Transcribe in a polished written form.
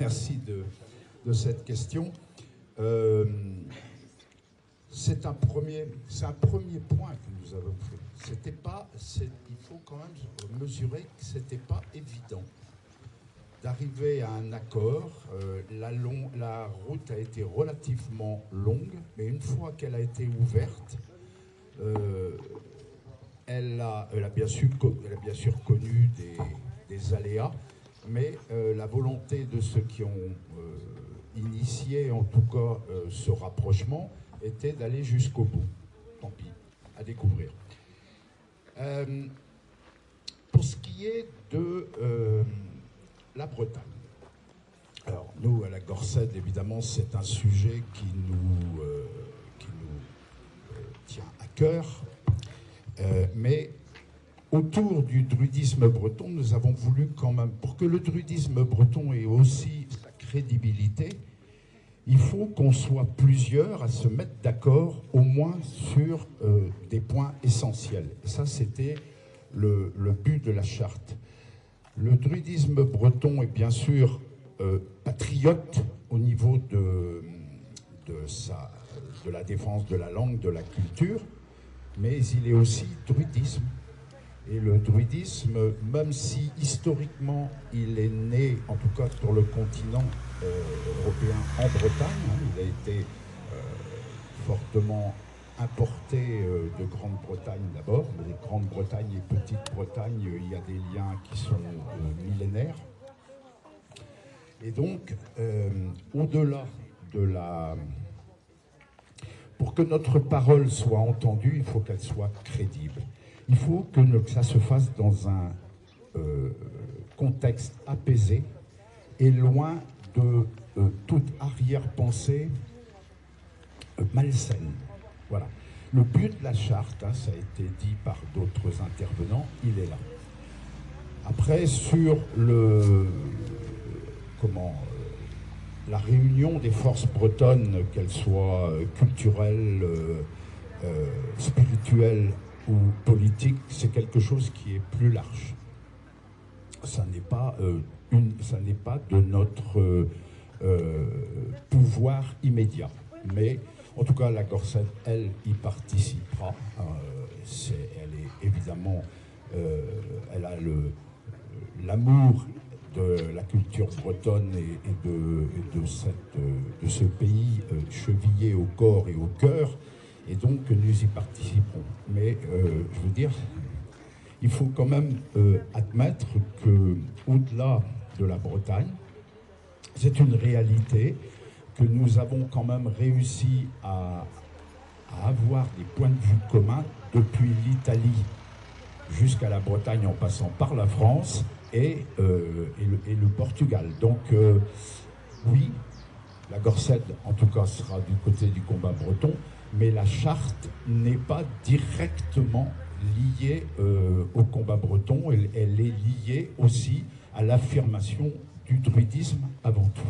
Merci de cette question. C'est un premier point que nous avons fait. Il faut quand même mesurer que ce n'était pas évident d'arriver à un accord. La route a été relativement longue, mais une fois qu'elle a été ouverte, elle a bien sûr connu des aléas, mais la volonté de ceux qui ont initié en tout cas ce rapprochement était d'aller jusqu'au bout. Tant pis, à découvrir. Pour ce qui est de la Bretagne, alors nous à la Gorsedd, évidemment, c'est un sujet qui nous tient à cœur, mais autour du druidisme breton, nous avons voulu quand même, pour que le druidisme breton ait aussi sa crédibilité, il faut qu'on soit plusieurs à se mettre d'accord au moins sur des points essentiels. Et ça, c'était le but de la charte. Le druidisme breton est bien sûr patriote au niveau de la défense de la langue, de la culture, mais il est aussi druidisme. Et le druidisme, même si historiquement il est né, en tout cas sur le continent européen, en Bretagne, hein, il a été fortement importé de Grande-Bretagne d'abord. Mais Grande-Bretagne et Petite-Bretagne, il y a des liens qui sont millénaires. Et donc, au-delà de la... Pour que notre parole soit entendue, il faut qu'elle soit crédible. Il faut que ça se fasse dans un contexte apaisé et loin de toute arrière-pensée malsaine. Voilà. Le but de la charte, hein, ça a été dit par d'autres intervenants, il est là. Après, sur la réunion des forces bretonnes, qu'elles soient culturelles, spirituelles ou politiques, c'est quelque chose qui est plus large. Ça n'est pas de notre pouvoir immédiat. Mais en tout cas, la Gorsedd, elle, y participera. Elle est évidemment, elle a l'amour de la culture bretonne et de ce pays chevillé au corps et au cœur, et donc nous y participerons. Mais je veux dire, il faut quand même admettre qu'au-delà de la Bretagne, c'est une réalité que nous avons quand même réussi à avoir des points de vue communs depuis l'Italie jusqu'à la Bretagne en passant par la France et le Portugal. Donc oui, la Gorsedd en tout cas sera du côté du combat breton, mais la charte n'est pas directement liée au combat breton, elle est liée aussi à l'affirmation du druidisme avant tout.